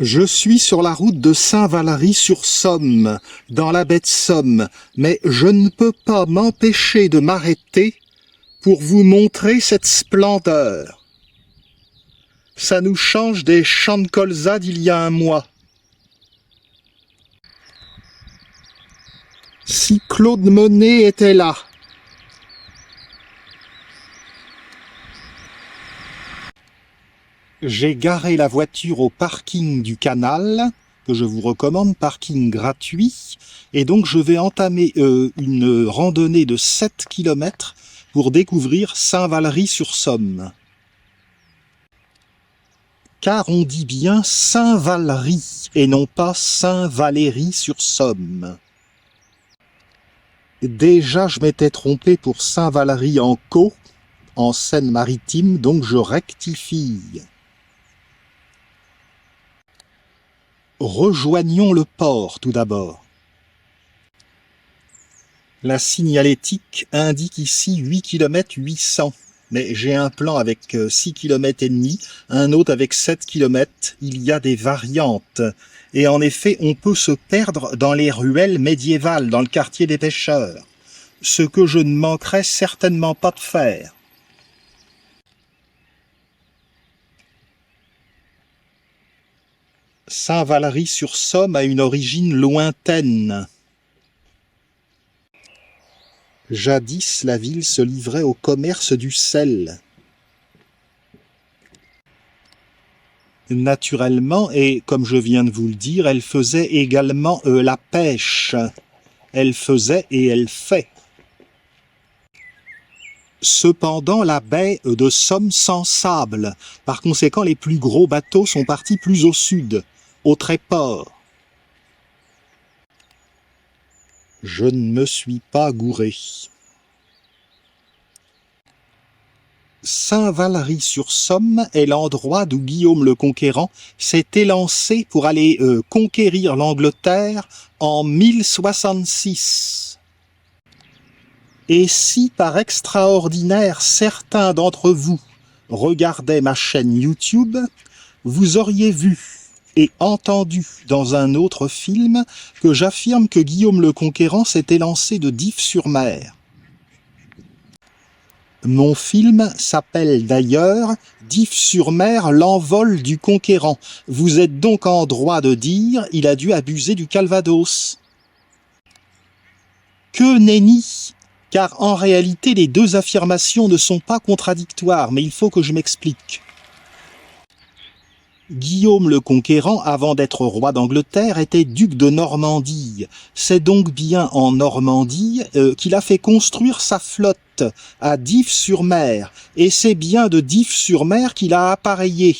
Je suis sur la route de Saint-Valery-sur-Somme, dans la baie de Somme, mais je ne peux pas m'empêcher de m'arrêter pour vous montrer cette splendeur. Ça nous change des champs de colza d'il y a un mois. Si Claude Monet était là. J'ai garé la voiture au parking du canal, que je vous recommande, parking gratuit, et donc je vais entamer une randonnée de 7 km pour découvrir Saint-Valery-sur-Somme. Car on dit bien Saint-Valery et non pas Saint-Valéry-sur-Somme. Déjà, je m'étais trompé pour Saint-Valery-en-Caux, en Seine-Maritime, donc je rectifie. Rejoignons le port tout d'abord. La signalétique indique ici 8 km 800, mais j'ai un plan avec 6 km et demi, un autre avec 7 km, il y a des variantes. Et en effet, on peut se perdre dans les ruelles médiévales, dans le quartier des pêcheurs, ce que je ne manquerai certainement pas de faire. Saint-Valery-sur-Somme a une origine lointaine. Jadis, la ville se livrait au commerce du sel. Naturellement, et comme je viens de vous le dire, elle faisait également la pêche. Elle faisait et elle fait. Cependant, la baie de Somme s'ensable. Par conséquent, les plus gros bateaux sont partis plus au sud, au Tréport. Je ne me suis pas gouré. Saint-Valery-sur-Somme est l'endroit d'où Guillaume le Conquérant s'est élancé pour aller conquérir l'Angleterre en 1066. Et si par extraordinaire certains d'entre vous regardaient ma chaîne YouTube, vous auriez vu et entendu dans un autre film que j'affirme que Guillaume le Conquérant s'est élancé de Dives-sur-Mer. Mon film s'appelle d'ailleurs « Dives-sur-Mer, l'envol du conquérant ». Vous êtes donc en droit de dire « il a dû abuser du Calvados ». Que nenni! Car en réalité, les deux affirmations ne sont pas contradictoires, mais il faut que je m'explique. Guillaume le Conquérant, avant d'être roi d'Angleterre, était duc de Normandie. C'est donc bien en Normandie qu'il a fait construire sa flotte à Dives-sur-Mer, et c'est bien de Dives-sur-Mer qu'il a appareillé.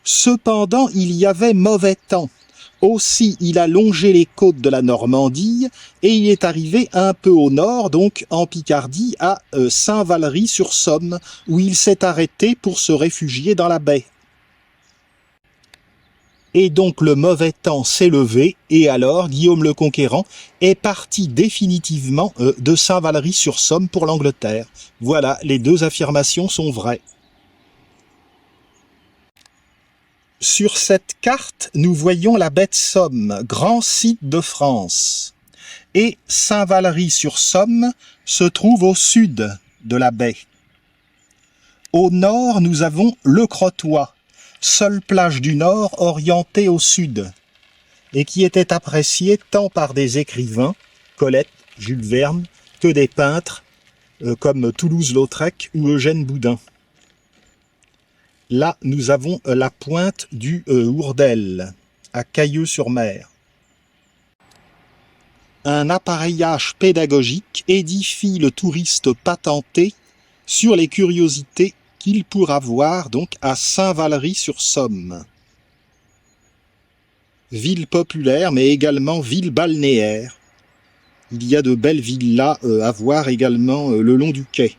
Cependant, il y avait mauvais temps. Aussi, il a longé les côtes de la Normandie, et il est arrivé un peu au nord, donc en Picardie, à Saint-Valery-sur-Somme, où il s'est arrêté pour se réfugier dans la baie. Et donc le mauvais temps s'est levé, et alors Guillaume le Conquérant est parti définitivement de Saint-Valery-sur-Somme pour l'Angleterre. Voilà, les deux affirmations sont vraies. Sur cette carte, nous voyons la baie de Somme, grand site de France. Et Saint-Valery-sur-Somme se trouve au sud de la baie. Au nord, nous avons le Crotoy, seule plage du Nord orientée au sud, et qui était appréciée tant par des écrivains, Colette, Jules Verne, que des peintres comme Toulouse-Lautrec ou Eugène Boudin. Là, nous avons la pointe du Hourdel, à Cailleux-sur-Mer. Un appareillage pédagogique édifie le touriste patenté sur les curiosités qu'il pourra voir donc à Saint-Valery-sur-Somme. Ville populaire, mais également ville balnéaire. Il y a de belles villas à voir également le long du quai.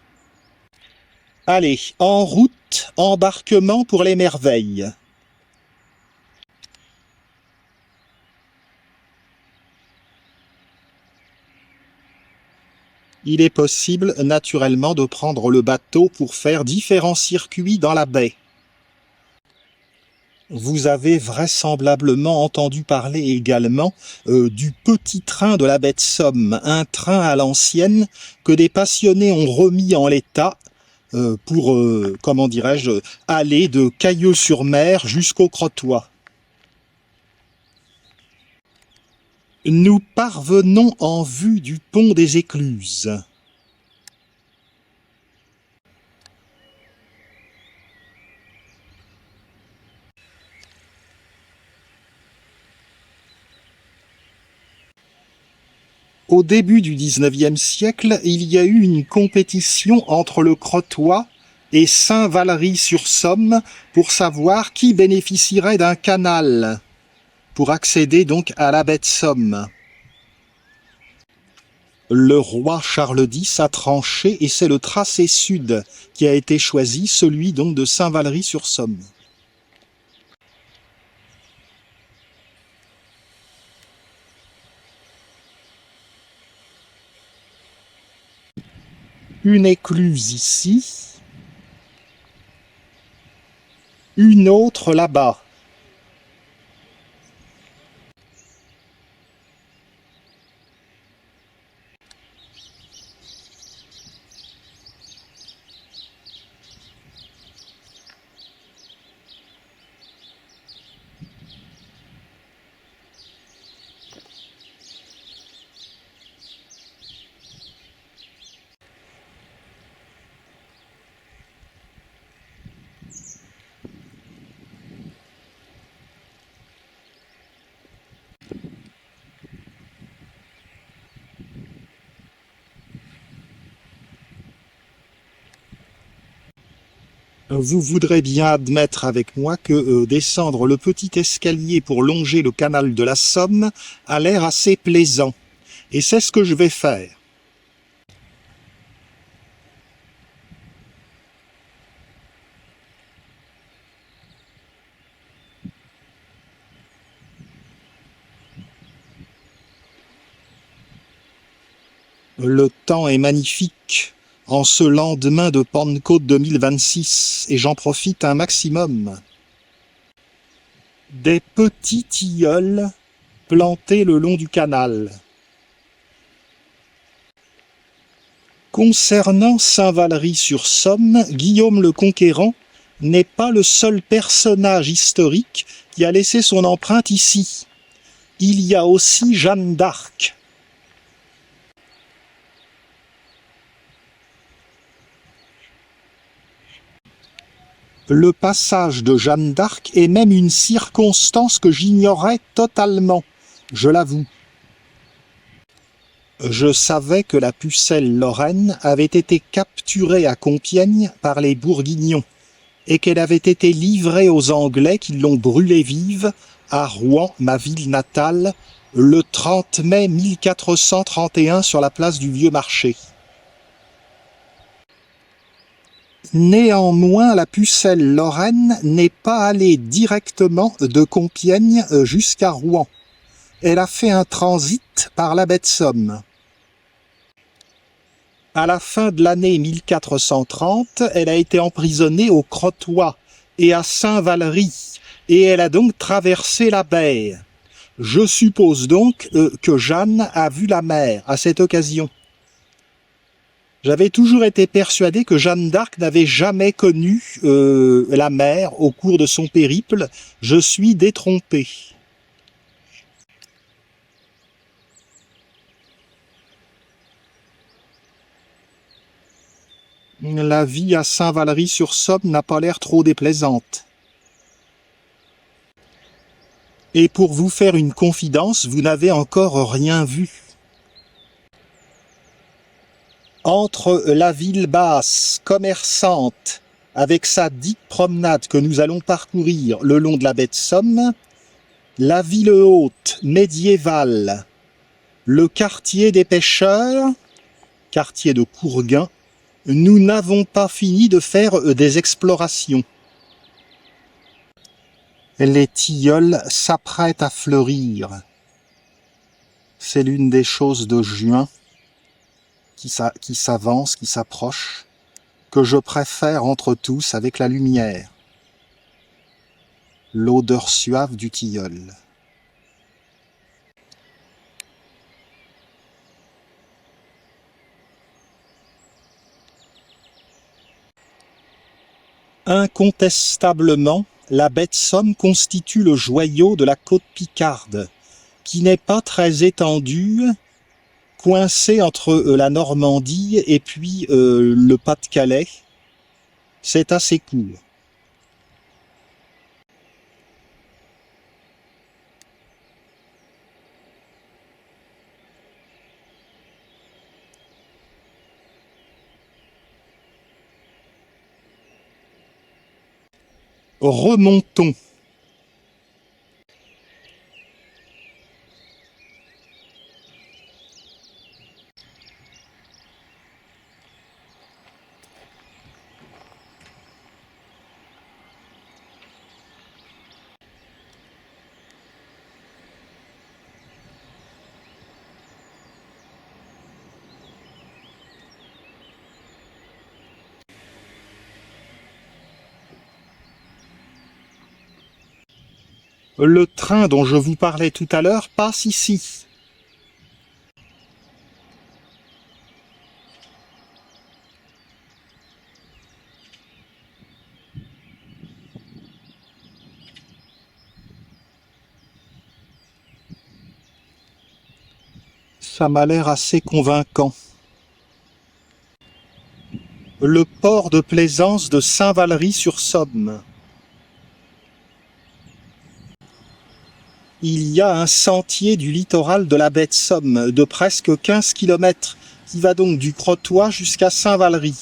Allez, en route, embarquement pour les merveilles. Il est possible naturellement de prendre le bateau pour faire différents circuits dans la baie. Vous avez vraisemblablement entendu parler également du petit train de la baie de Somme, un train à l'ancienne que des passionnés ont remis en l'état pour, comment dirais-je, aller de Cailleux-sur-Mer jusqu'au Crotoy. Nous parvenons en vue du pont des Écluses. Au début du XIXe siècle, il y a eu une compétition entre le Crotoy et Saint-Valery-sur-Somme pour savoir qui bénéficierait d'un canal pour accéder donc à la baie de Somme. Le roi Charles X a tranché et c'est le tracé sud qui a été choisi, celui donc de Saint-Valery-sur-Somme. Une écluse ici, une autre là-bas. Vous voudrez bien admettre avec moi que descendre le petit escalier pour longer le canal de la Somme a l'air assez plaisant. Et c'est ce que je vais faire. Le temps est magnifique en ce lendemain de Pentecôte 2026 et j'en profite un maximum. Des petits tilleuls plantés le long du canal. Concernant Saint-Valery-sur-Somme, Guillaume le Conquérant n'est pas le seul personnage historique qui a laissé son empreinte ici. Il y a aussi Jeanne d'Arc. Le passage de Jeanne d'Arc est même une circonstance que j'ignorais totalement, je l'avoue. Je savais que la pucelle Lorraine avait été capturée à Compiègne par les Bourguignons et qu'elle avait été livrée aux Anglais qui l'ont brûlée vive à Rouen, ma ville natale, le 30 mai 1431 sur la place du Vieux Marché. Néanmoins, la pucelle Lorraine n'est pas allée directement de Compiègne jusqu'à Rouen. Elle a fait un transit par la baie de Somme. À la fin de l'année 1430, elle a été emprisonnée au Crotoy et à Saint-Valery, et elle a donc traversé la baie. Je suppose donc que Jeanne a vu la mer à cette occasion. J'avais toujours été persuadé que Jeanne d'Arc n'avait jamais connu la mer au cours de son périple. Je suis détrompé. La vie à Saint-Valery-sur-Somme n'a pas l'air trop déplaisante. Et pour vous faire une confidence, vous n'avez encore rien vu. Entre la ville basse, commerçante, avec sa dite promenade que nous allons parcourir le long de la baie de Somme, la ville haute, médiévale, le quartier des pêcheurs, quartier de Courguin, nous n'avons pas fini de faire des explorations. Les tilleuls s'apprêtent à fleurir. C'est l'une des choses de juin qui s'avance, qui s'approche, que je préfère entre tous avec la lumière. l'odeur suave du tilleul. Incontestablement, la baie de Somme constitue le joyau de la côte picarde, qui n'est pas très étendue, coincée entre la Normandie et puis le Pas-de-Calais. C'est assez court. Remontons. Le train dont je vous parlais tout à l'heure passe ici. Ça m'a l'air assez convaincant. Le port de plaisance de Saint-Valery-sur-Somme. Il y a un sentier du littoral de la baie de Somme de presque 15 km qui va donc du Crotoy jusqu'à Saint-Valery.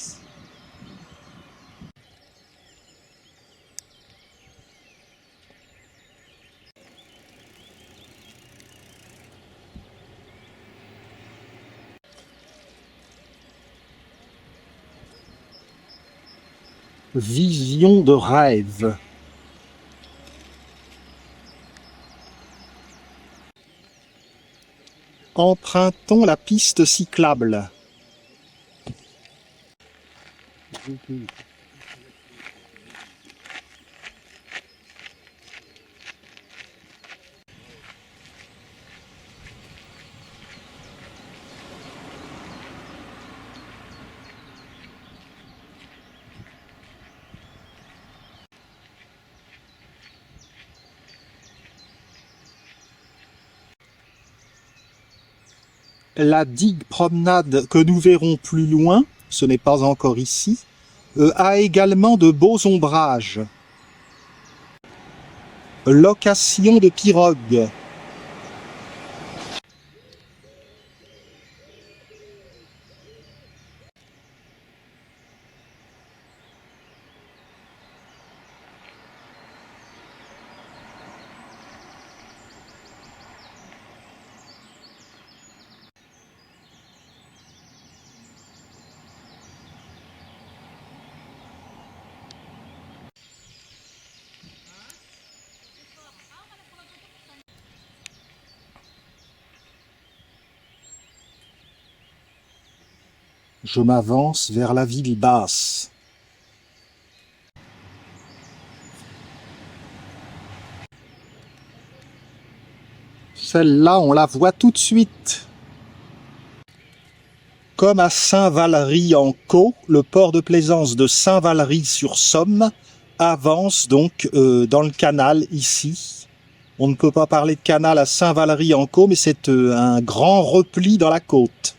Vision de rêve. Empruntons la piste cyclable. La digue promenade que nous verrons plus loin, ce n'est pas encore ici, a également de beaux ombrages. Location de pirogue. Je m'avance vers la ville basse. Celle-là, on la voit tout de suite. Comme à Saint-Valery-en-Caux, le port de plaisance de Saint-Valery-sur-Somme avance donc dans le canal ici. On ne peut pas parler de canal à Saint-Valery-en-Caux, mais c'est un grand repli dans la côte.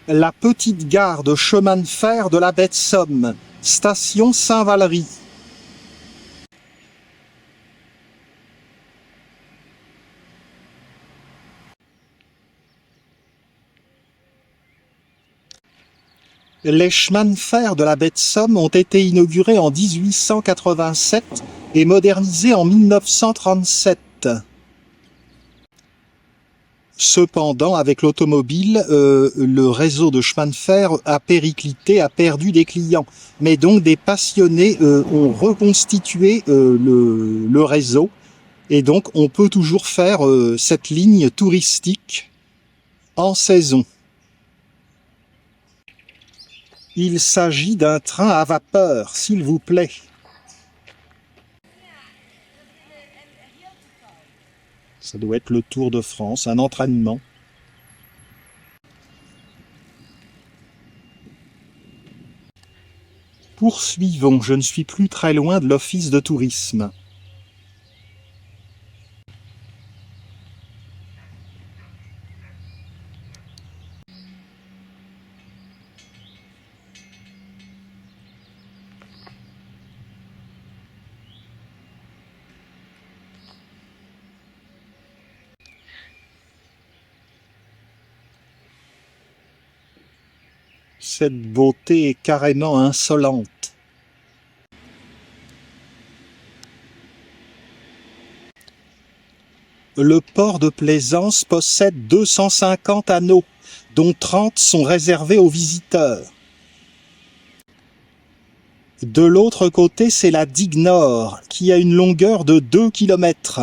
La petite gare de chemin de fer de la baie de Somme, station Saint-Valery. Les chemins de fer de la baie de Somme ont été inaugurés en 1887 et modernisés en 1937. Cependant, avec l'automobile, le réseau de chemin de fer a périclité, a perdu des clients. Mais donc des passionnés ont reconstitué le réseau. Et donc on peut toujours faire cette ligne touristique en saison. Il s'agit d'un train à vapeur, s'il vous plaît. Ça doit être le Tour de France, un entraînement. Poursuivons, je ne suis plus très loin de l'office de tourisme. Cette beauté est carrément insolente. Le port de Plaisance possède 250 anneaux, dont 30 sont réservés aux visiteurs. De l'autre côté, c'est la digue Nord, qui a une longueur de 2 kilomètres.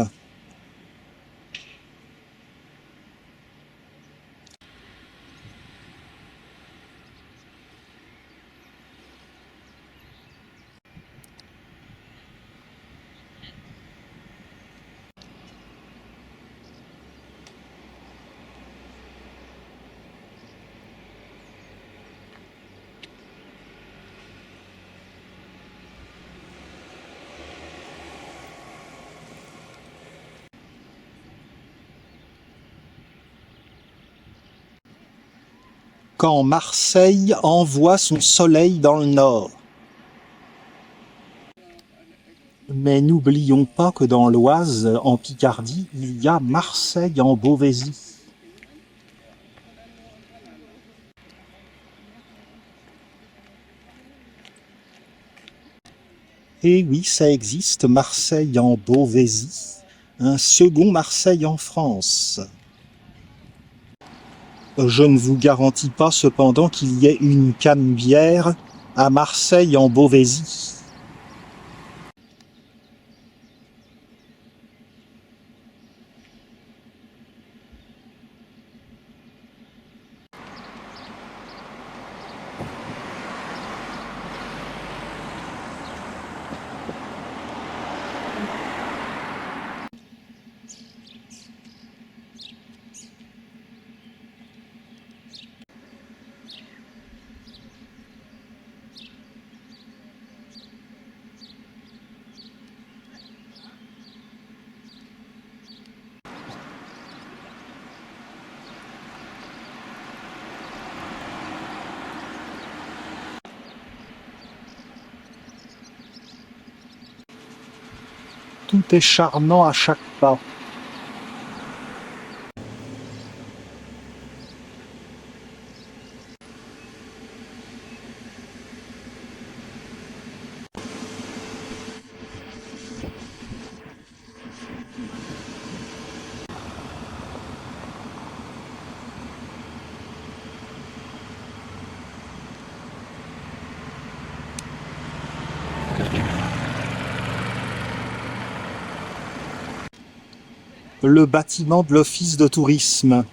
Quand Marseille envoie son soleil dans le nord. Mais n'oublions pas que dans l'Oise, en Picardie, il y a Marseille en Beauvaisis. Et oui, ça existe, Marseille en Beauvaisis, un second Marseille en France. Je ne vous garantis pas cependant qu'il y ait une canebière à Marseille en Beauvaisis. Tout est charmant à chaque pas. Le bâtiment de l'office de tourisme.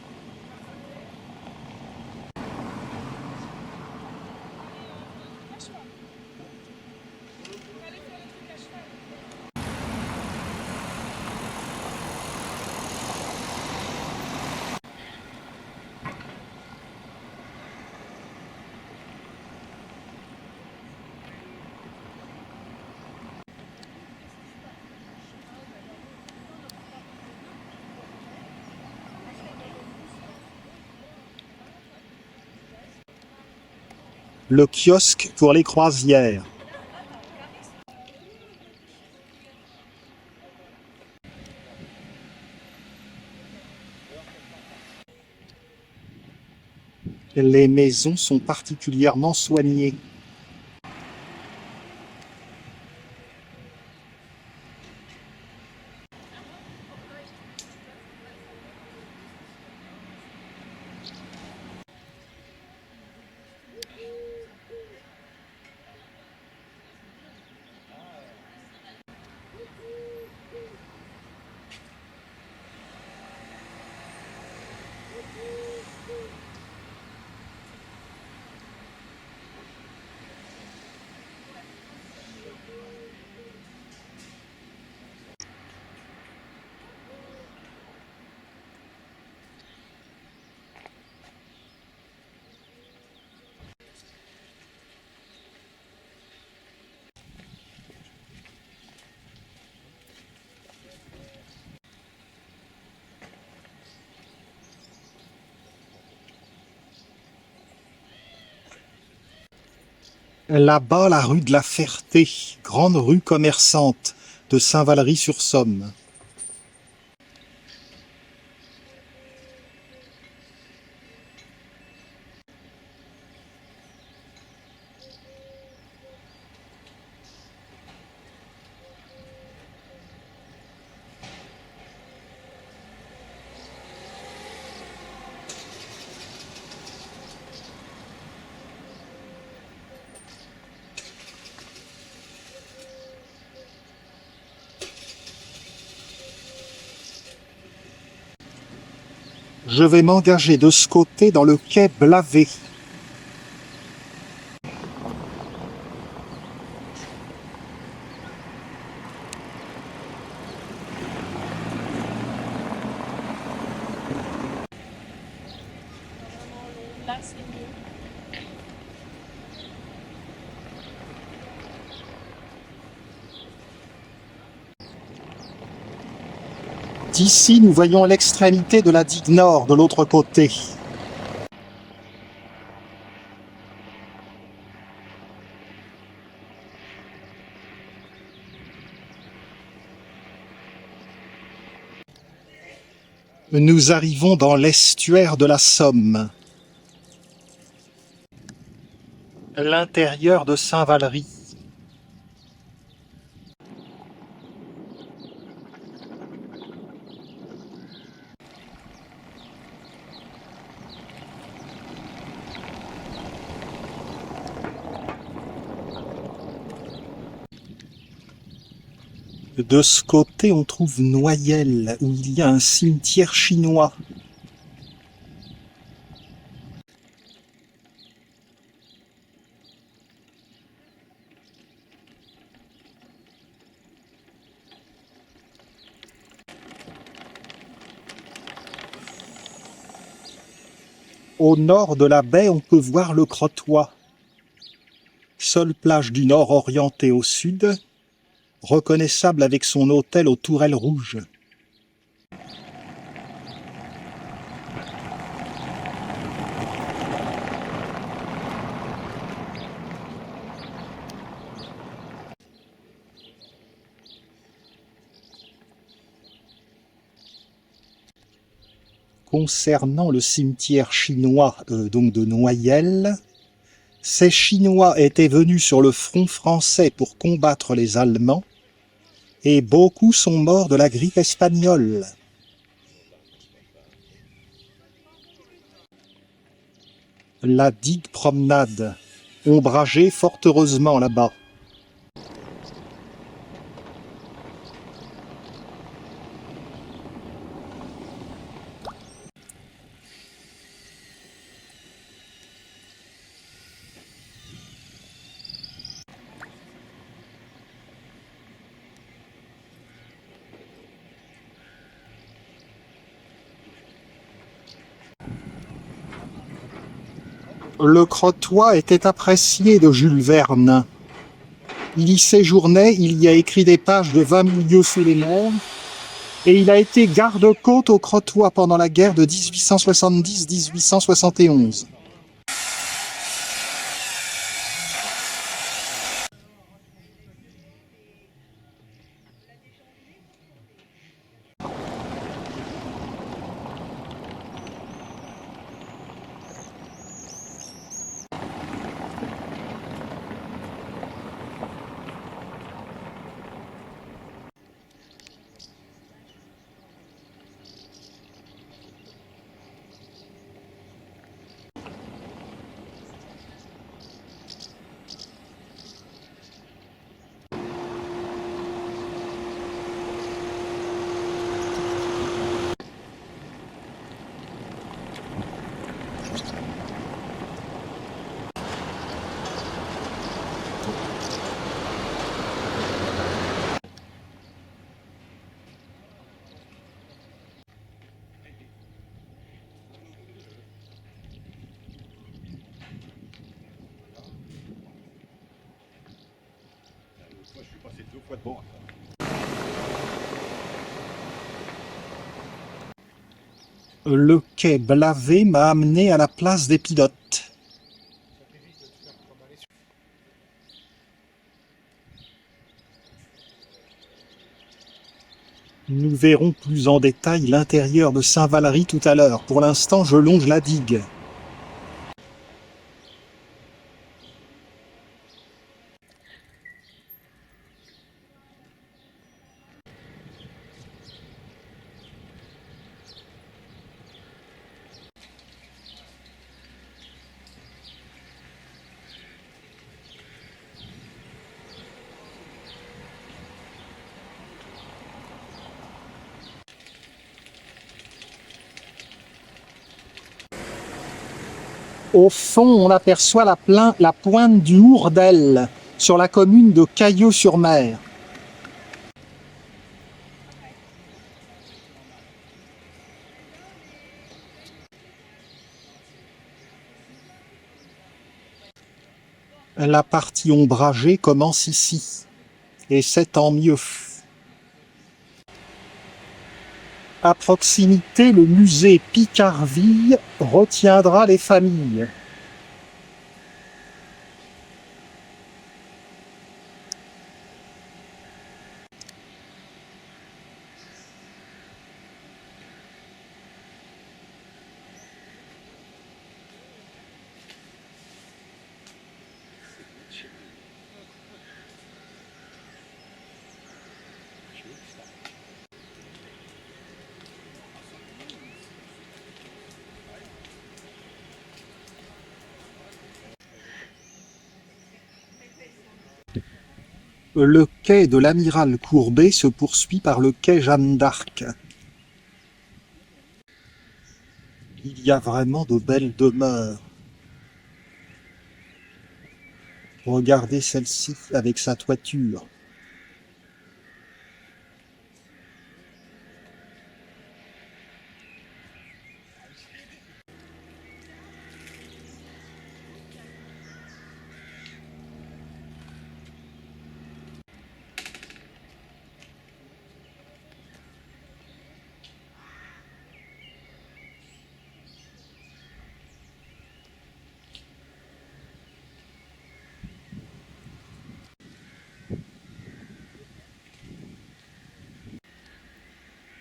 Le kiosque pour les croisières. Les maisons sont particulièrement soignées. Là-bas, la rue de la Ferté, grande rue commerçante de Saint-Valery-sur-Somme. Je vais m'engager de ce côté dans le quai Blavet. Là, c'est mieux. D'ici, nous voyons l'extrémité de la digue nord de l'autre côté. Nous arrivons dans l'estuaire de la Somme. L'intérieur de Saint-Valery. De ce côté, on trouve Noyelles, où il y a un cimetière chinois. Au nord de la baie, on peut voir le Crotoy. Seule plage du nord orientée au sud, reconnaissable avec son hôtel aux tourelles rouges. Concernant le cimetière chinois donc de Noyelles, ces Chinois étaient venus sur le front français pour combattre les Allemands, et beaucoup sont morts de la grippe espagnole. La digue promenade, ombragée fort heureusement là-bas. Le Crotoy était apprécié de Jules Verne. Il y séjournait, il y a écrit des pages de 20 000 lieues sous les mers, et il a été garde-côte au Crotoy pendant la guerre de 1870-1871. Le quai Blavet m'a amené à la place des pilotes. Nous verrons plus en détail l'intérieur de Saint-Valery tout à l'heure. Pour l'instant, je longe la digue. Au fond, on aperçoit la pointe du Hourdel, sur la commune de Caillaux-sur-Mer. La partie ombragée commence ici, et c'est tant mieux. À proximité, le musée Picarville retiendra les familles. Le quai de l'Amiral Courbet se poursuit par le quai Jeanne d'Arc. Il y a vraiment de belles demeures. Regardez celle-ci avec sa toiture.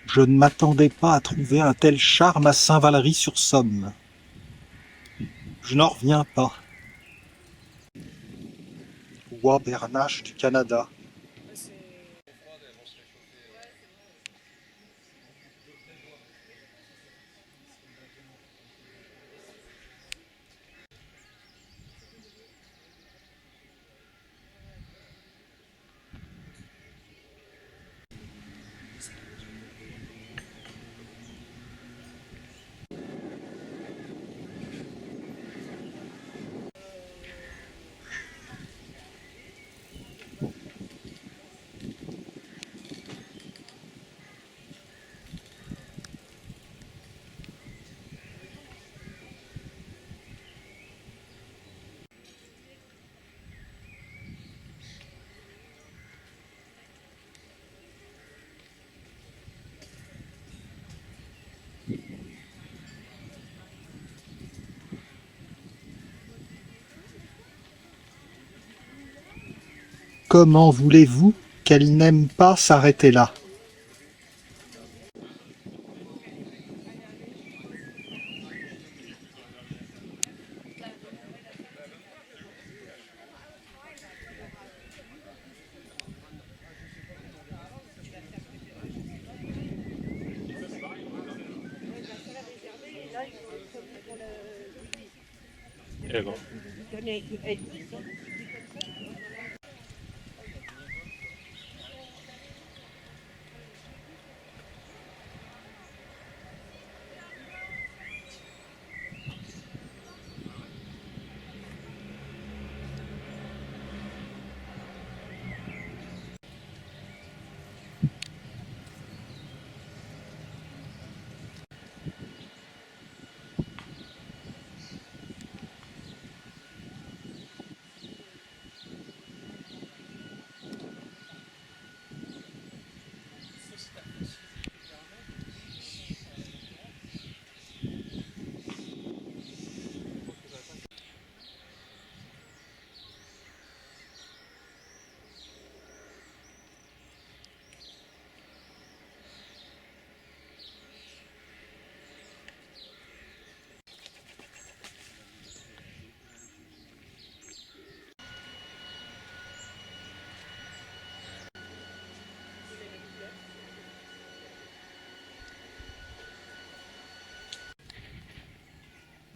Je ne m'attendais pas à trouver un tel charme à Saint-Valery-sur-Somme. Je n'en reviens pas. Roi Bernache du Canada. Comment voulez-vous qu'elle n'aime pas s'arrêter là?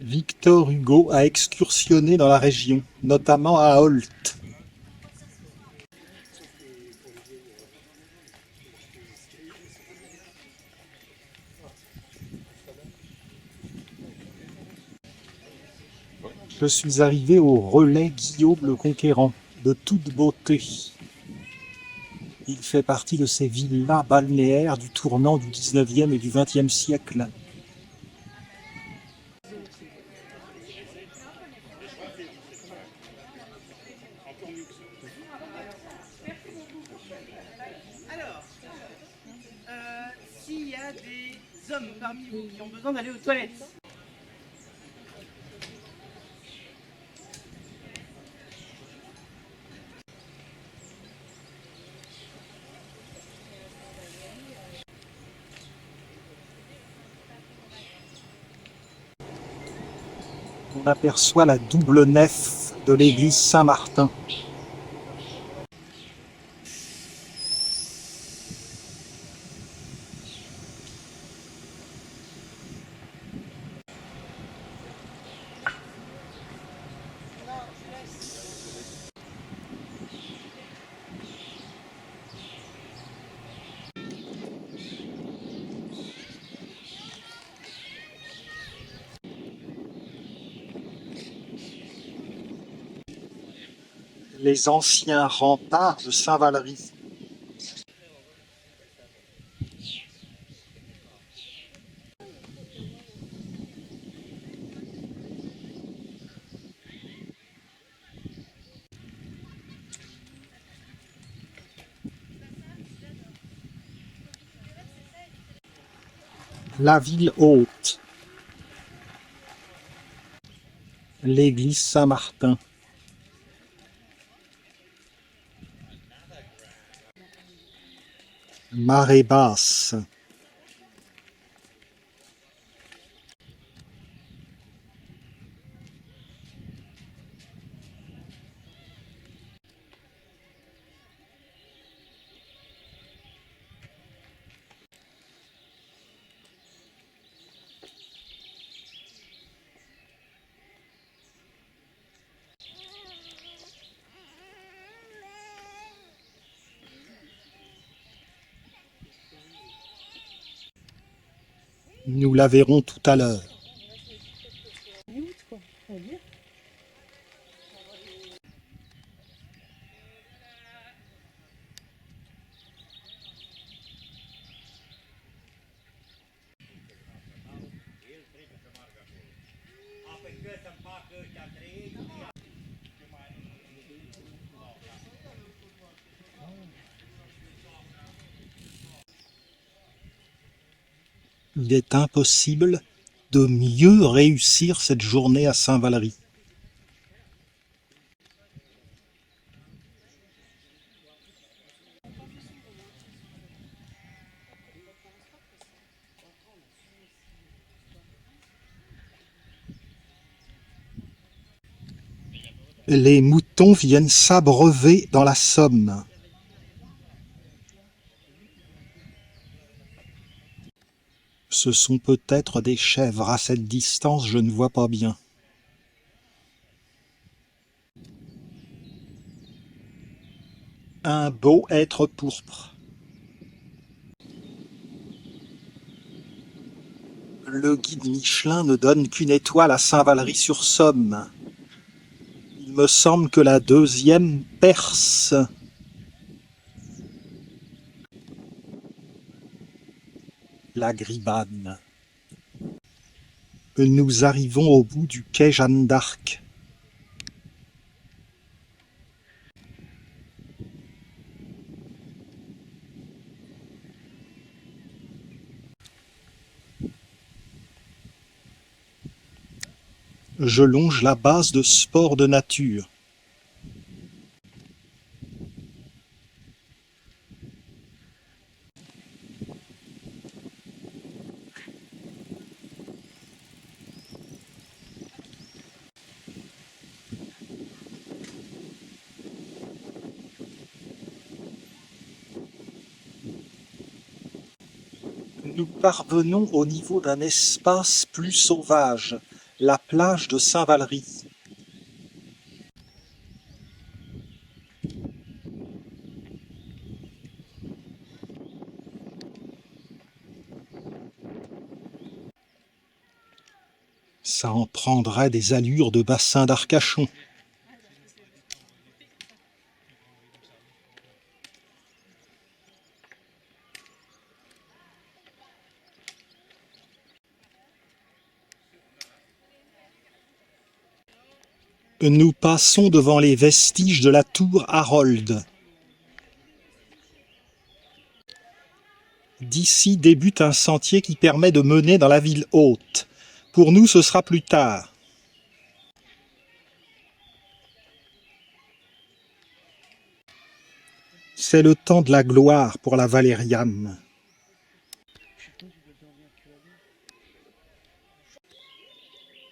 Victor Hugo a excursionné dans la région, notamment à Holt. Je suis arrivé au relais Guillaume le Conquérant, de toute beauté. Il fait partie de ces villas balnéaires du tournant du 19e et du 20e siècle. Alors, s'il y a des hommes parmi vous qui ont besoin d'aller aux toilettes, On aperçoit la double nef de l'église Saint-Martin. Les anciens remparts de Saint-Valery. La ville haute. L'église Saint-Martin. Marée basse. Nous la verrons tout à l'heure. Il est impossible de mieux réussir cette journée à Saint-Valery. Les moutons viennent s'abreuver dans la Somme. Ce sont peut-être des chèvres. À cette distance, je ne vois pas bien. Un beau être pourpre. Le guide Michelin ne donne qu'une étoile à Saint-Valery-sur-Somme. Il me semble que la deuxième perce. La Gribane. Nous arrivons au bout du quai Jeanne d'Arc. Je longe la base de sport de nature. Nous parvenons au niveau d'un espace plus sauvage. la plage de Saint-Valery. Ça en prendrait des allures de bassin d'Arcachon. Nous passons devant les vestiges de la tour Harold. D'ici débute un sentier qui permet de mener dans la ville haute. Pour nous, ce sera plus tard. C'est le temps de la gloire pour la Valériane.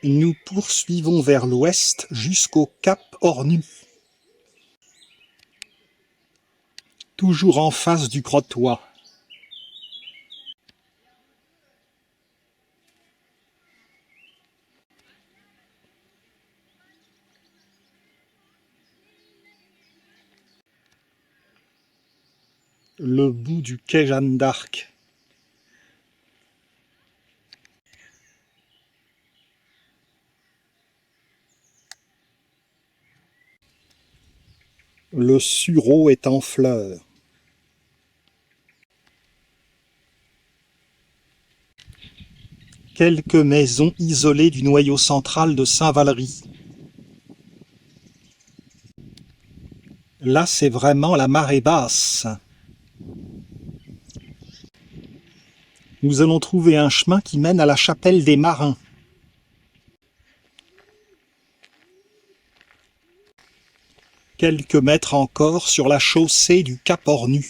Nous poursuivons vers l'ouest jusqu'au cap Ornu. Toujours en face du Crotoy. Le bout du quai Jeanne d'Arc. Le sureau est en fleurs. Quelques maisons isolées du noyau central de Saint-Valery. Là, c'est vraiment la marée basse. Nous allons trouver un chemin qui mène à la chapelle des Marins. Quelques mètres encore sur la chaussée du Cap Ornu.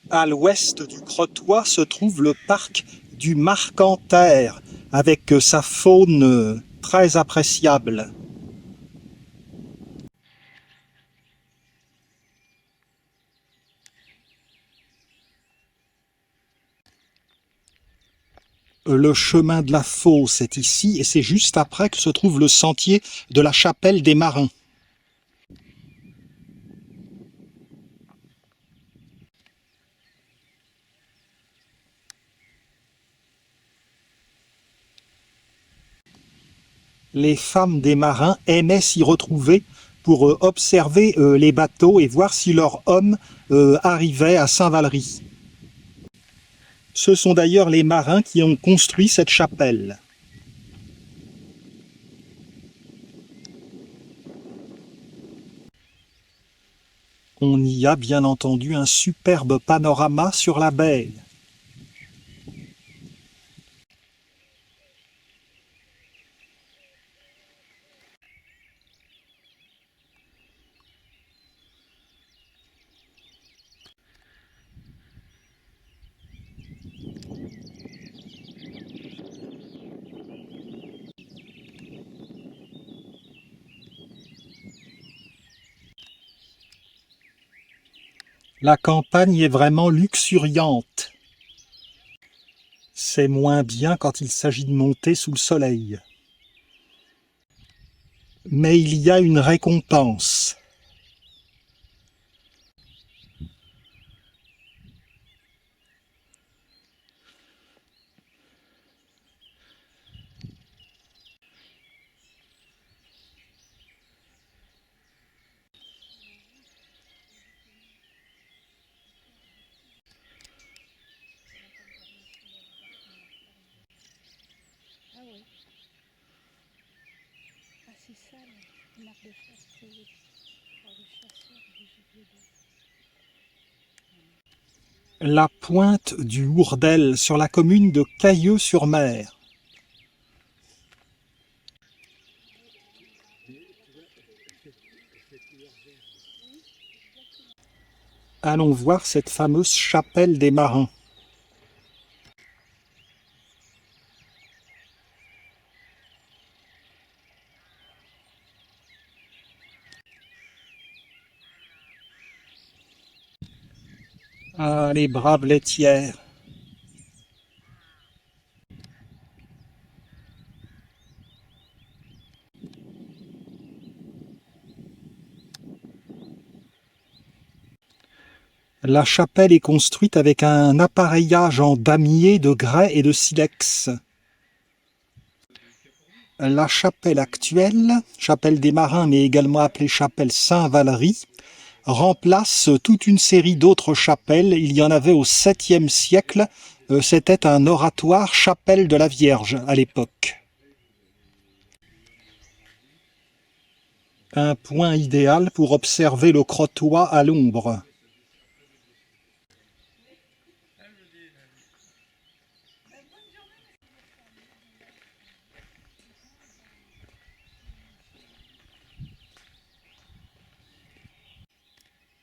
À l'ouest du Crotoy se trouve le parc du Marcanterre, avec sa faune très appréciable. Le chemin de la fosse est ici, et c'est juste après que se trouve le sentier de la chapelle des Marins. Les femmes des marins aimaient s'y retrouver pour observer les bateaux et voir si leurs hommes arrivaient à Saint-Valery. Ce sont d'ailleurs les marins qui ont construit cette chapelle. On y a bien entendu un superbe panorama sur la baie. La campagne est vraiment luxuriante. C'est moins bien quand il s'agit de monter sous le soleil. Mais il y a une récompense. Ah oui. Ah c'est ça, la marque de chasse posée par le chasseur du gibier d'eau. La pointe du Hourdel sur la commune de Cailleux-sur-Mer. Allons voir cette fameuse chapelle des Marins. Ah, les braves laitières. La chapelle est construite avec un appareillage en damier, de grès et de silex. La chapelle actuelle, chapelle des Marins mais également appelée chapelle Saint-Valery, remplace toute une série d'autres chapelles. Il y en avait au 7e siècle. C'était un oratoire, chapelle de la Vierge à l'époque. Un point idéal pour observer le Crotoy à l'ombre.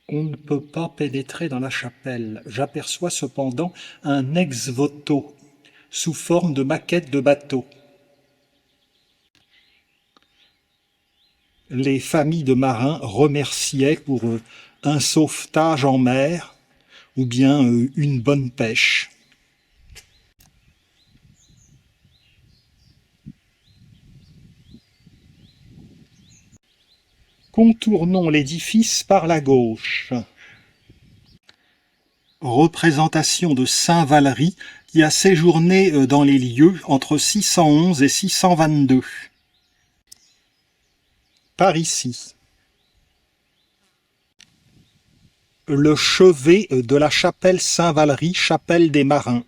On ne peut pas pénétrer dans la chapelle. J'aperçois cependant un ex-voto sous forme de maquette de bateau. Les familles de marins remerciaient pour un sauvetage en mer ou bien une bonne pêche. Contournons l'édifice par la gauche. Représentation de Saint Valery qui a séjourné dans les lieux entre 611 et 622. Par ici. Le chevet de la chapelle Saint-Valery, chapelle des Marins.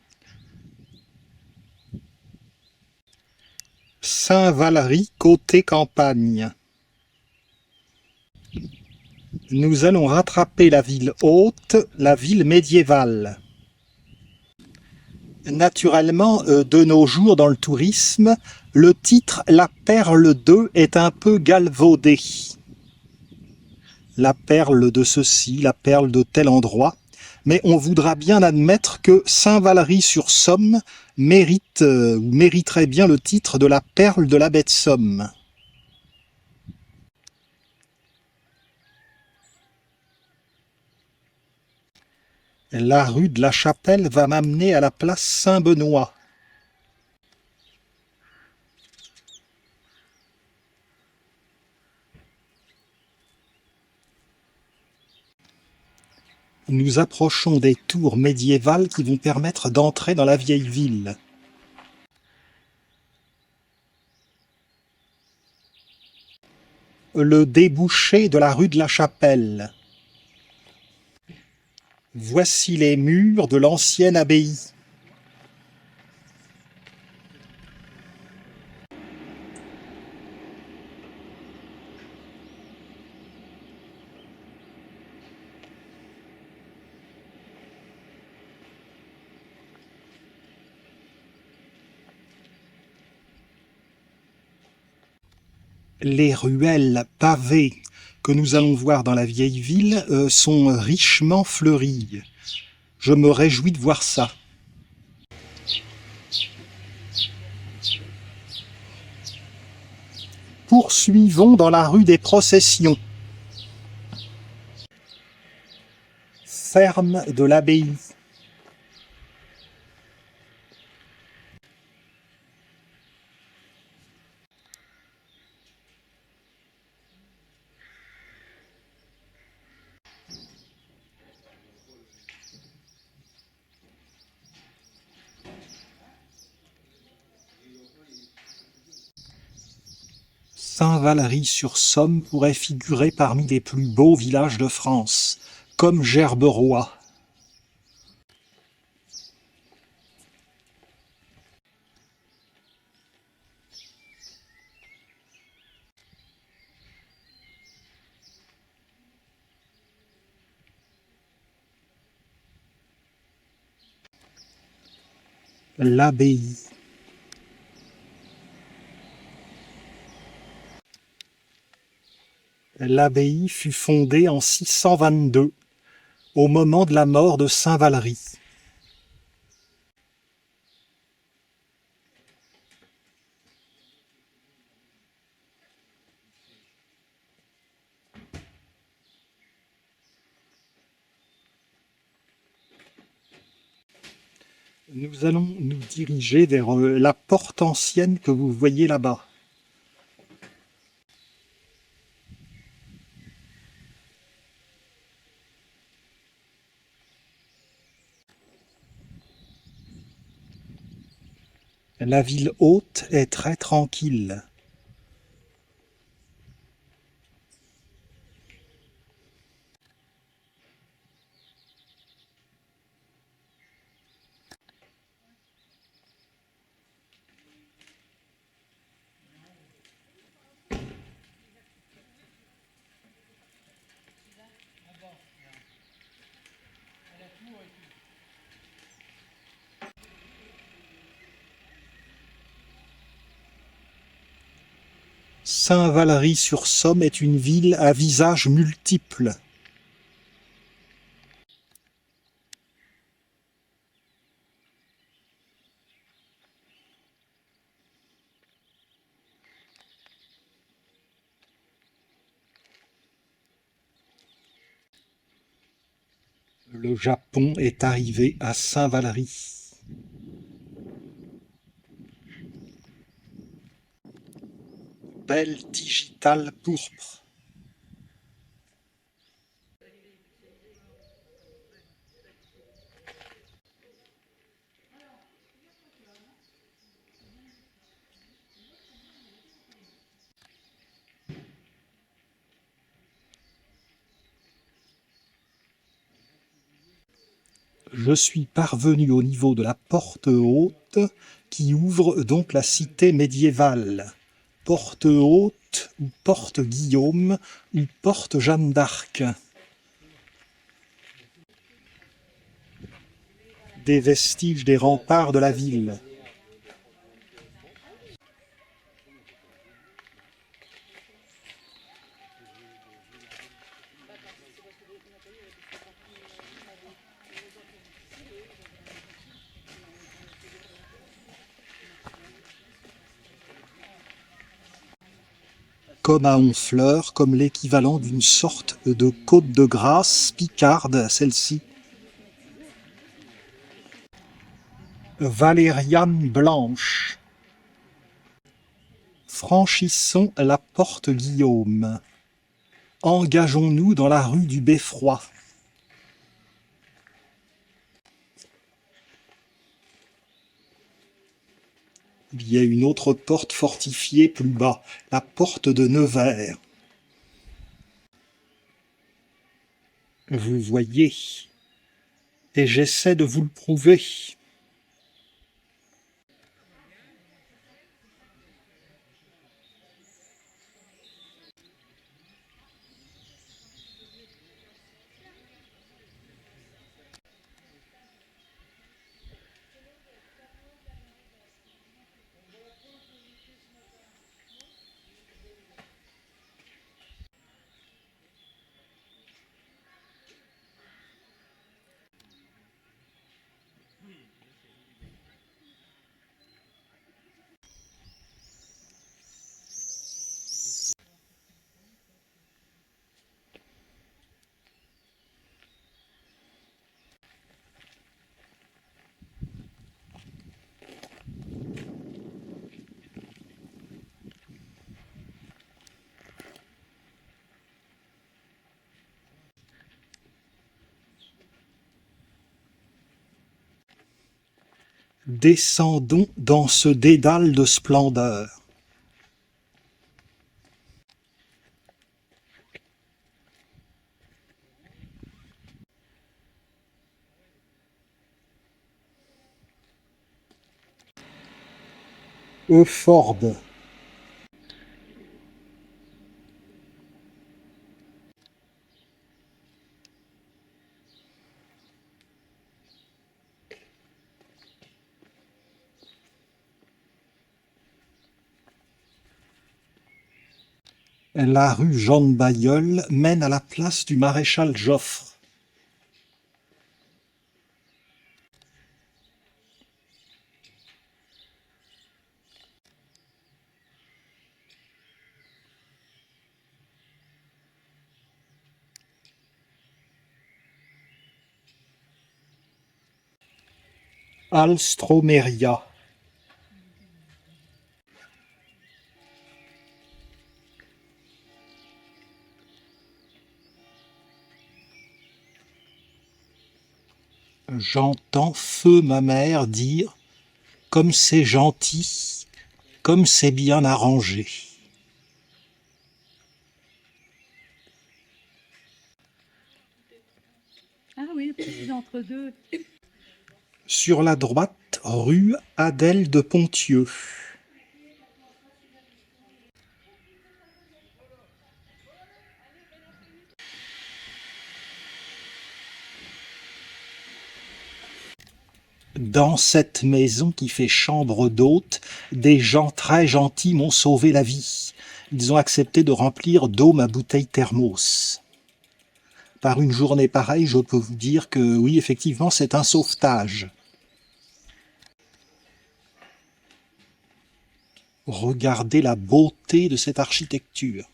Saint-Valery, côté campagne. Nous allons rattraper la ville haute, la ville médiévale. Naturellement, de nos jours dans le tourisme, le titre La Perle de est un peu galvaudé. La perle de ceci, la perle de tel endroit. Mais on voudra bien admettre que Saint-Valery-sur-Somme mériterait bien le titre de la perle de la baie de Somme. La rue de la Chapelle va m'amener à la place Saint-Benoît. Nous approchons des tours médiévales qui vont permettre d'entrer dans la vieille ville. Le débouché de la rue de la Chapelle. Voici les murs de l'ancienne abbaye. Les ruelles pavées que nous allons voir dans la vieille ville sont richement fleuries. Je me réjouis de voir ça. Poursuivons dans la rue des Processions. Ferme de l'abbaye. Saint-Valery-sur-Somme pourrait figurer parmi les plus beaux villages de France, comme Gerberoy. L'abbaye. L'abbaye fut fondée en 622, au moment de la mort de Saint Valery. Nous allons nous diriger vers la porte ancienne que vous voyez là-bas. La ville haute est très tranquille. Saint-Valery-sur-Somme est une ville à visages multiples. Le Japon est arrivé à Saint-Valery. Belle digitale pourpre. Je suis parvenu au niveau de la porte haute qui ouvre donc la cité médiévale. Porte haute ou porte Guillaume ou porte Jeanne d'Arc. Des vestiges des remparts de la ville. Comme à Honfleur, comme l'équivalent d'une sorte de côte de grâce picarde, celle-ci. Valériane blanche. Franchissons la porte Guillaume. Engageons-nous dans la rue du Beffroi. Il y a une autre porte fortifiée plus bas, la porte de Nevers. Vous voyez, et j'essaie de vous le prouver. Descendons dans ce dédale de splendeur. Euphorbe. La rue Jean-de-Bailleul mène à la place du maréchal Joffre. Alstromeria. J'entends feu ma mère dire Comme c'est gentil, comme c'est bien arrangé. Ah oui, petit entre deux. Sur la droite, rue Adèle de Ponthieu. Dans cette maison qui fait chambre d'hôte, des gens très gentils m'ont sauvé la vie. Ils ont accepté de remplir d'eau ma bouteille thermos. Par une journée pareille, je peux vous dire que oui, effectivement, c'est un sauvetage. Regardez la beauté de cette architecture.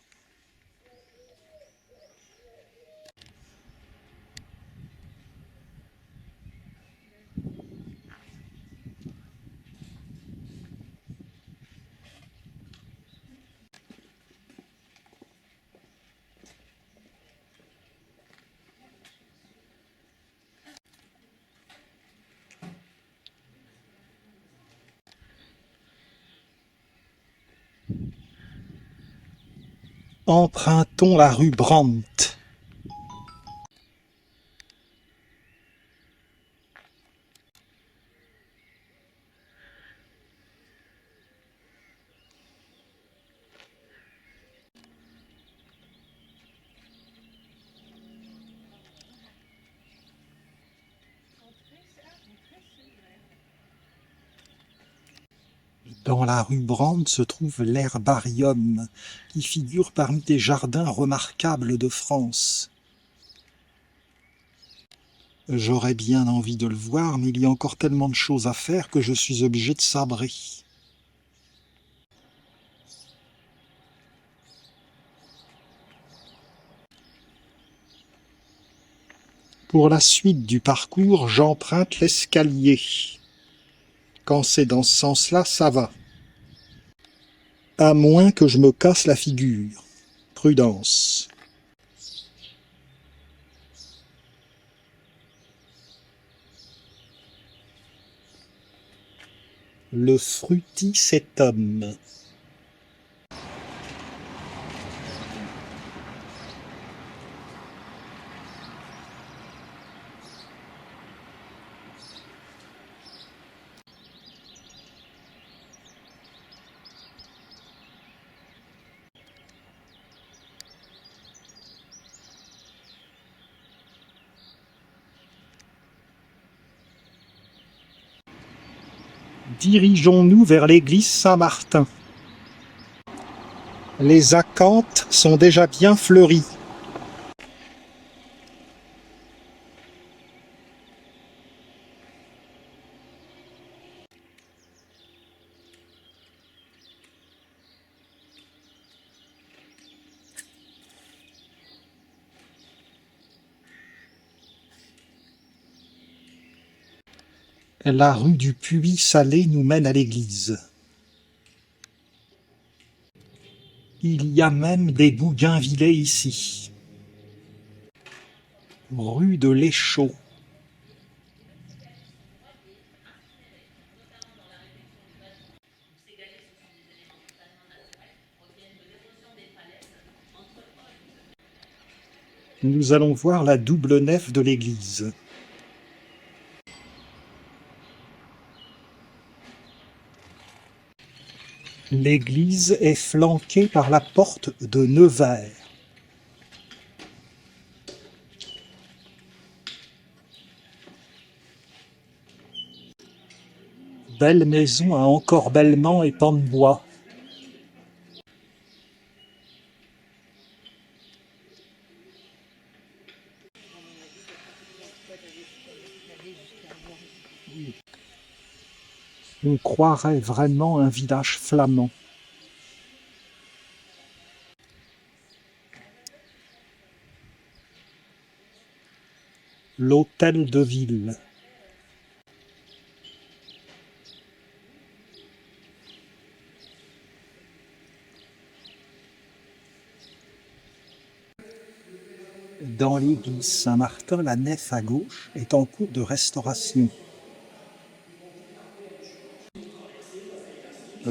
Empruntons la rue Brandt. Dans la rue Brandt se trouve l'herbarium, qui figure parmi des jardins remarquables de France. J'aurais bien envie de le voir, mais il y a encore tellement de choses à faire que je suis obligé de sabrer. Pour la suite du parcours, j'emprunte l'escalier. Quand c'est dans ce sens-là, ça va. À moins que je me casse la figure. Prudence. Le fruticétum. Dirigeons-nous vers l'église Saint-Martin. Les acanthes sont déjà bien fleuris. La rue du Puits Salé nous mène à l'église. Il y a même des bougainvillets ici. Rue de l'Échaud. Nous allons voir la double nef de l'église. L'église est flanquée par la porte de Nevers. Belle maison à encorbellement et pans de bois. On croirait vraiment un village flamand. L'hôtel de ville. Dans l'église Saint-Martin, la nef à gauche est en cours de restauration.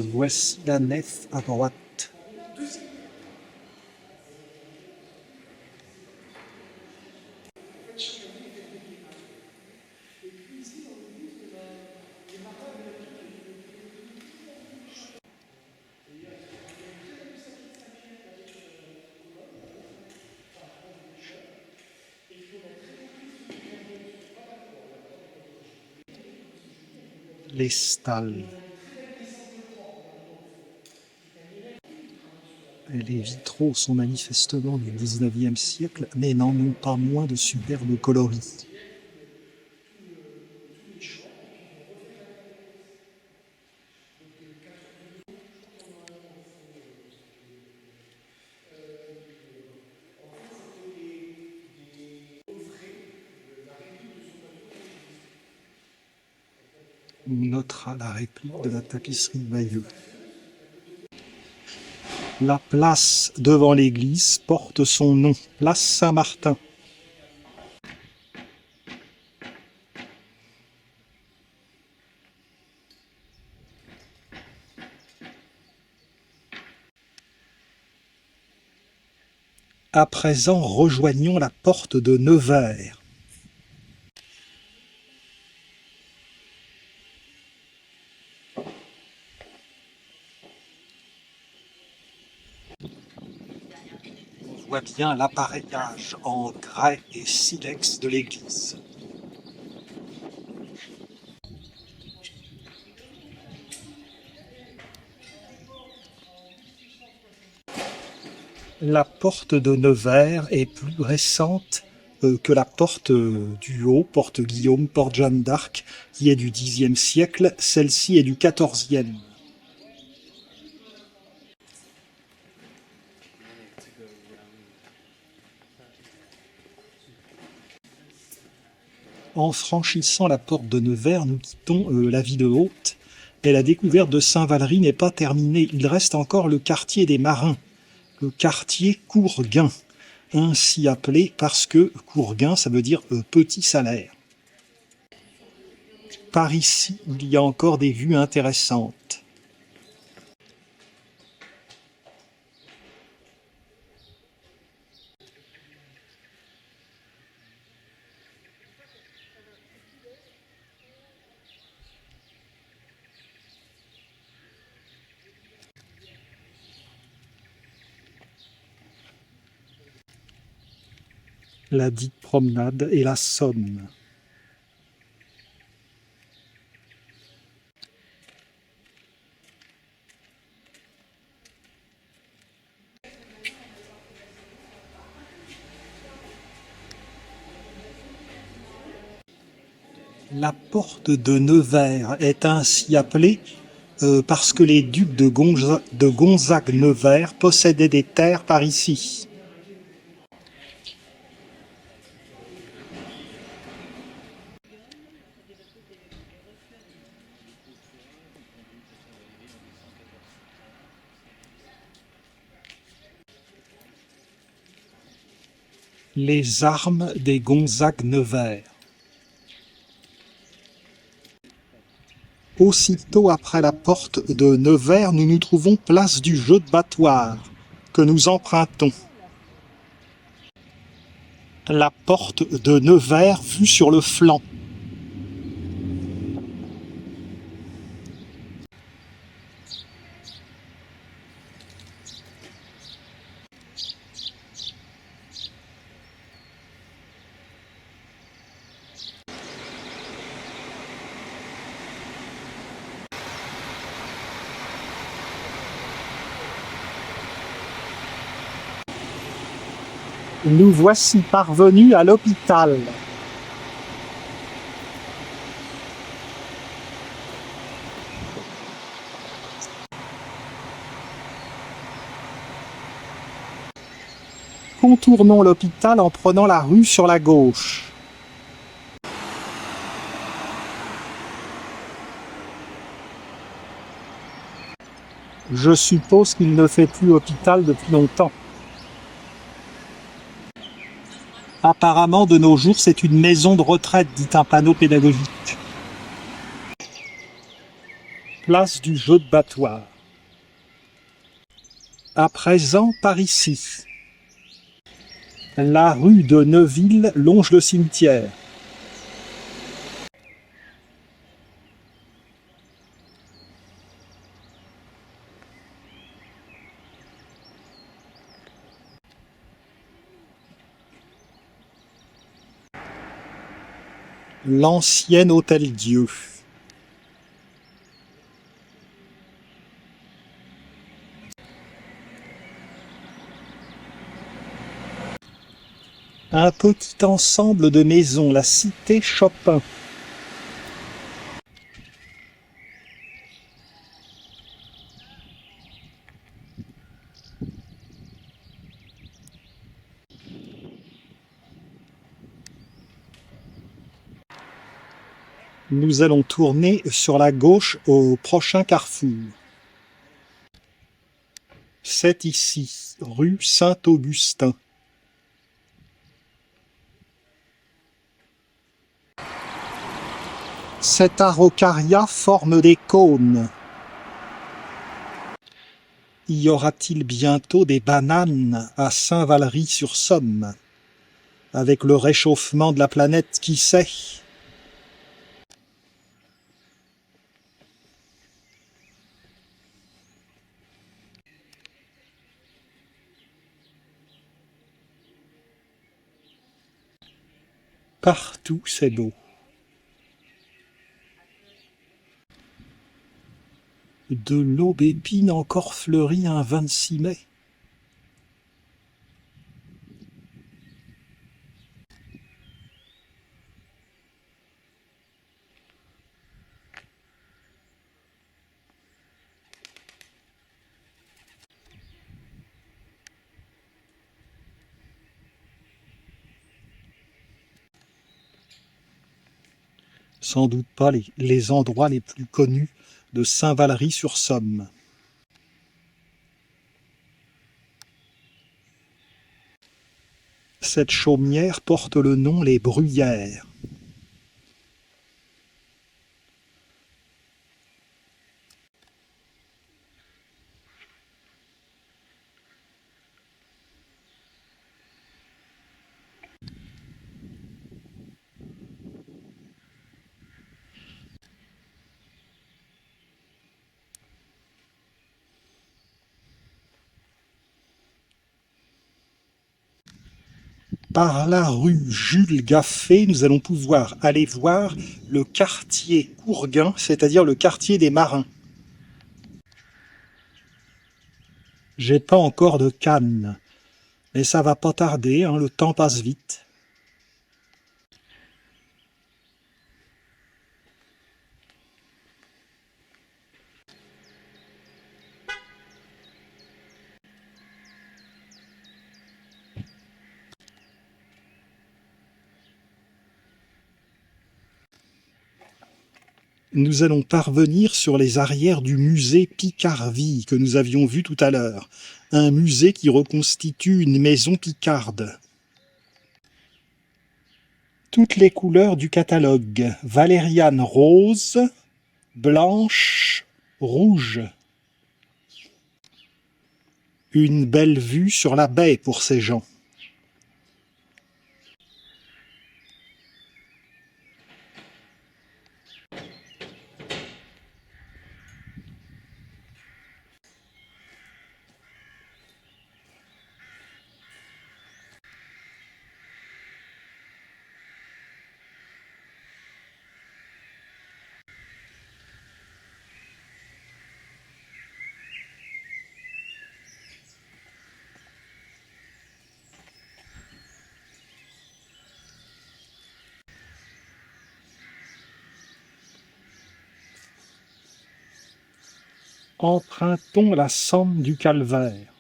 Voici la nef à droite. Les stalles. Et les vitraux sont manifestement du XIXe siècle, mais n'en ont pas moins de superbes coloris. On notera la réplique de la tapisserie Bayeux. La place devant l'église porte son nom, place Saint-Martin. À présent, rejoignons la porte de Nevers. On voit bien l'appareillage en grès et silex de l'église. La porte de Nevers est plus récente que la porte du Haut, porte Guillaume, porte Jeanne d'Arc, qui est du Xe siècle. Celle-ci est du XIVe. En franchissant la porte de Nevers, nous quittons la ville haute, et la découverte de Saint-Valery n'est pas terminée. Il reste encore le quartier des Marins, le quartier Courguin, ainsi appelé parce que Courguin, ça veut dire petit salaire. Par ici, il y a encore des vues intéressantes. La dite promenade et la Somme. La porte de Nevers est ainsi appelée parce que les ducs de Gonzague-Nevers possédaient des terres par ici. Les armes des Gonzague-Nevers. Aussitôt après la porte de Nevers, nous nous trouvons place du jeu de battoir, que nous empruntons. La porte de Nevers vue sur le flanc. Nous voici parvenus à l'hôpital. Contournons l'hôpital en prenant la rue sur la gauche. Je suppose qu'il ne fait plus hôpital depuis longtemps. Apparemment, de nos jours, c'est une maison de retraite, dit un panneau pédagogique. Place du jeu de battoir. À présent, par ici. La rue de Neuville longe le cimetière. L'ancien Hôtel-Dieu. Un petit ensemble de maisons, la cité Chopin. Nous allons tourner sur la gauche au prochain carrefour. C'est ici, rue Saint-Augustin. Cette araucaria forme des cônes. Y aura-t-il bientôt des bananes à Saint-Valery-sur-Somme? Avec le réchauffement de la planète, qui sait? Partout c'est beau. De l'aubépine encore fleurie un 26 mai. Sans doute pas les endroits les plus connus de Saint-Valery-sur-Somme. Cette chaumière porte le nom Les Bruyères. Par la rue Jules Gaffé, nous allons pouvoir aller voir le quartier Courgain, c'est-à-dire le quartier des marins. J'ai pas encore de canne, mais ça va pas tarder, hein, le temps passe vite. Nous allons parvenir sur les arrières du musée Picardie que nous avions vu tout à l'heure. Un musée qui reconstitue une maison picarde. Toutes les couleurs du catalogue. Valériane rose, blanche, rouge. Une belle vue sur la baie pour ces gens. Empruntons la Somme du Calvaire.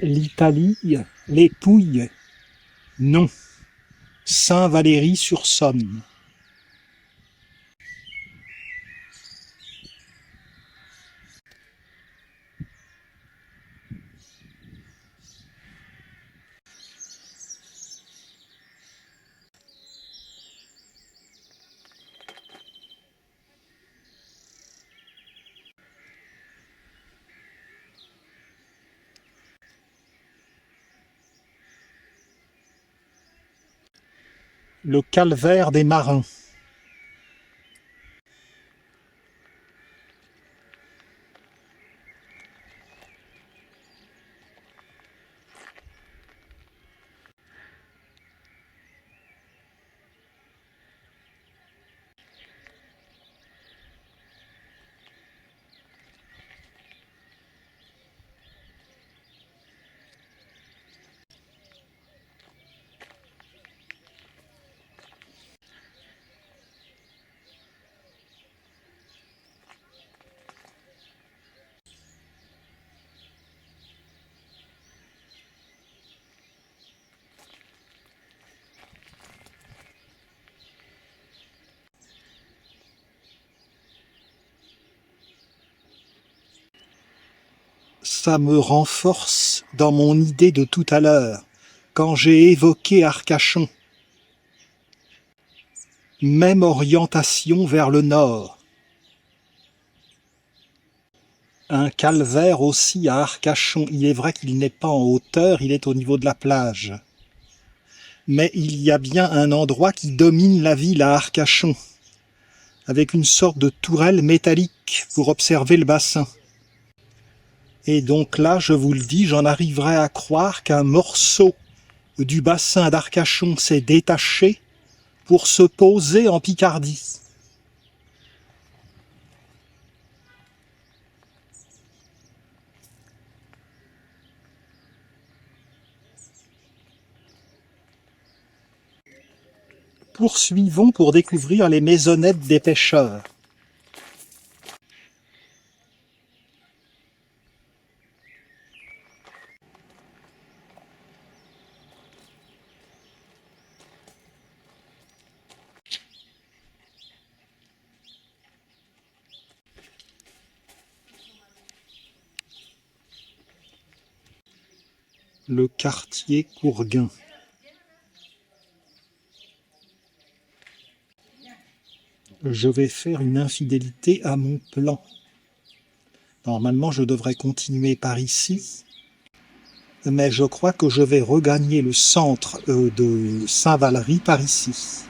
L'Italie, les Pouilles. Non. Saint-Valery-sur-Somme. Le calvaire des marins. Ça me renforce dans mon idée de tout à l'heure, quand j'ai évoqué Arcachon. Même orientation vers le nord. Un calvaire aussi à Arcachon. Il est vrai qu'il n'est pas en hauteur, il est au niveau de la plage. Mais il y a bien un endroit qui domine la ville à Arcachon, avec une sorte de tourelle métallique pour observer le bassin. Et donc là, je vous le dis, j'en arriverai à croire qu'un morceau du bassin d'Arcachon s'est détaché pour se poser en Picardie. Poursuivons pour découvrir les maisonnettes des pêcheurs. Le quartier Courguin. Je vais faire une infidélité à mon plan. Normalement, je devrais continuer par ici, mais je crois que je vais regagner le centre de Saint-Valery par ici.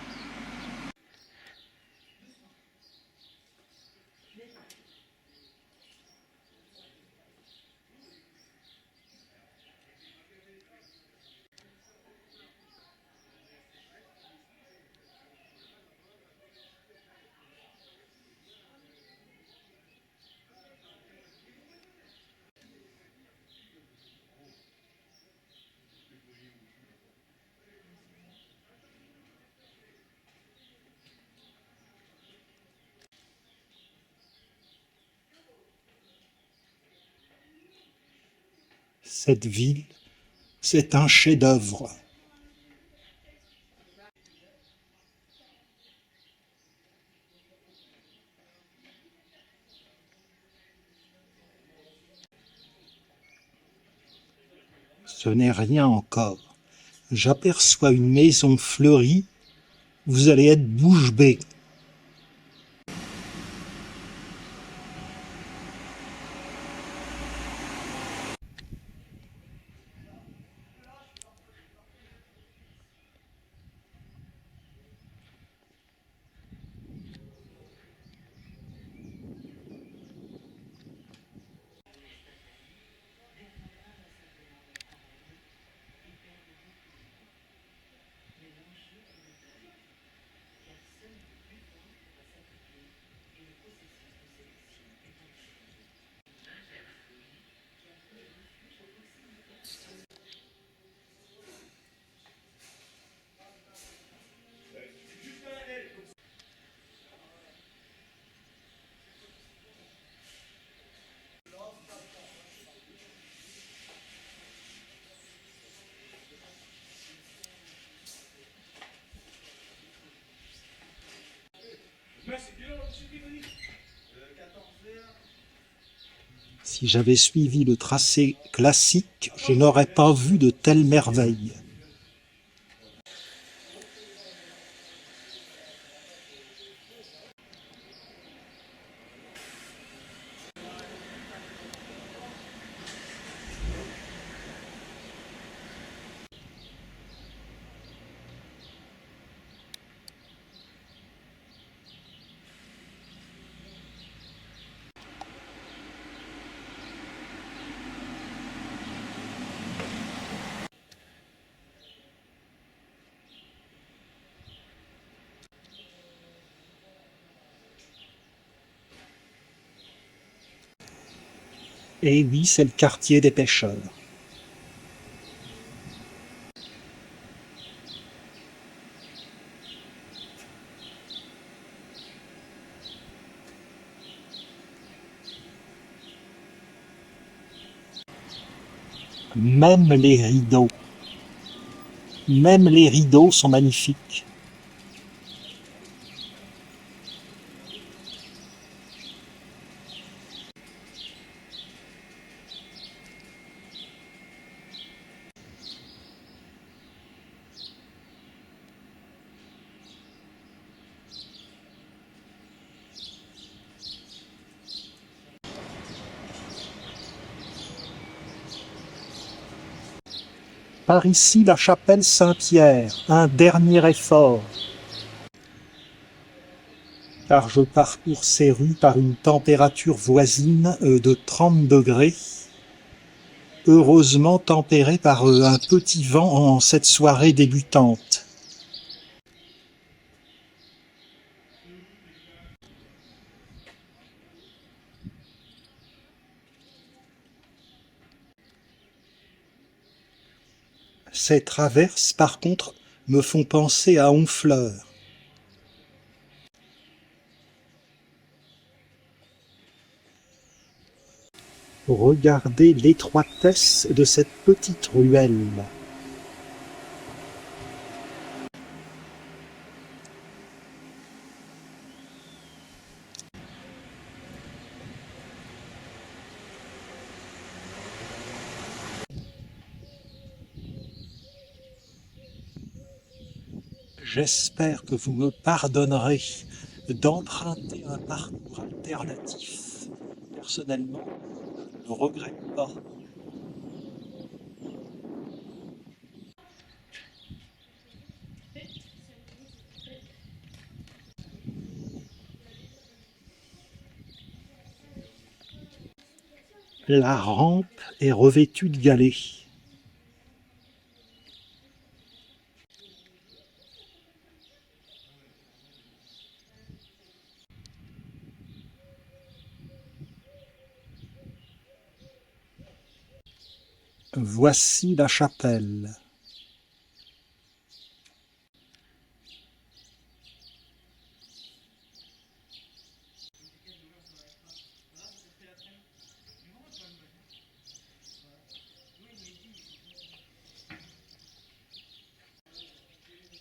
Cette ville, c'est un chef-d'œuvre. Ce n'est rien encore. J'aperçois une maison fleurie. Vous allez être bouche bée. Si j'avais suivi le tracé classique, je n'aurais pas vu de telles merveilles. Et oui, c'est le quartier des pêcheurs. Même les rideaux sont magnifiques. Par ici, la chapelle Saint-Pierre, un dernier effort. Car je parcours ces rues par une température voisine de 30 degrés, heureusement tempérée par un petit vent en cette soirée débutante. Ces traverses, par contre, me font penser à Honfleur. Regardez l'étroitesse de cette petite ruelle. J'espère que vous me pardonnerez d'emprunter un parcours alternatif. Personnellement, je ne regrette pas. La rampe est revêtue de galets. Voici la chapelle.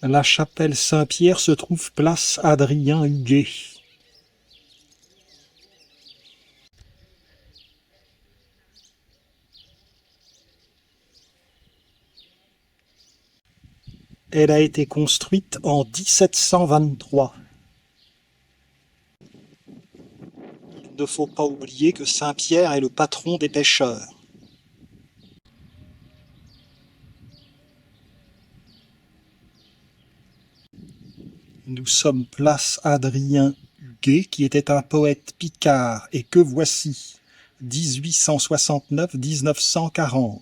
La chapelle Saint-Pierre se trouve place Adrien-Huguet. Elle a été construite en 1723. Il ne faut pas oublier que Saint-Pierre est le patron des pêcheurs. Nous sommes place Adrien-Huguet, qui était un poète picard, et que voici, 1869-1940.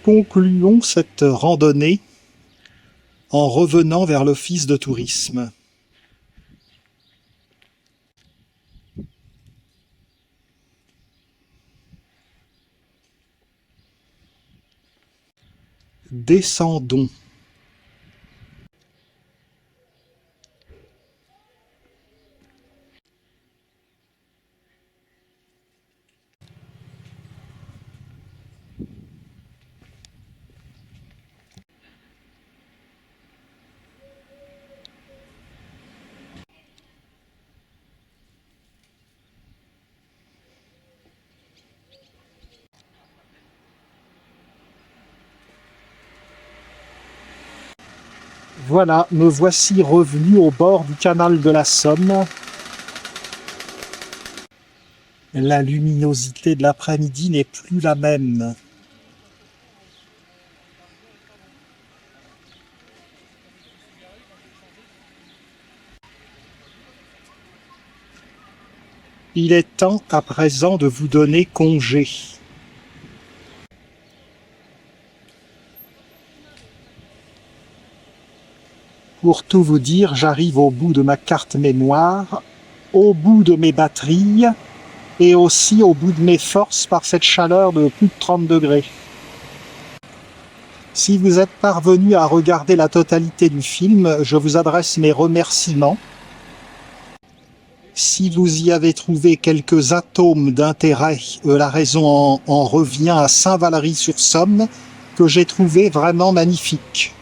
Concluons cette randonnée en revenant vers l'office de tourisme. Descendons. Voilà, me voici revenu au bord du canal de la Somme. La luminosité de l'après-midi n'est plus la même. Il est temps à présent de vous donner congé. Pour tout vous dire, j'arrive au bout de ma carte mémoire, au bout de mes batteries et aussi au bout de mes forces par cette chaleur de plus de 30 degrés. Si vous êtes parvenu à regarder la totalité du film, je vous adresse mes remerciements. Si vous y avez trouvé quelques atomes d'intérêt, la raison en revient à Saint-Valery-sur-Somme, que j'ai trouvé vraiment magnifique.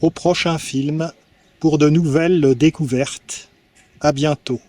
Au prochain film, pour de nouvelles découvertes. À bientôt.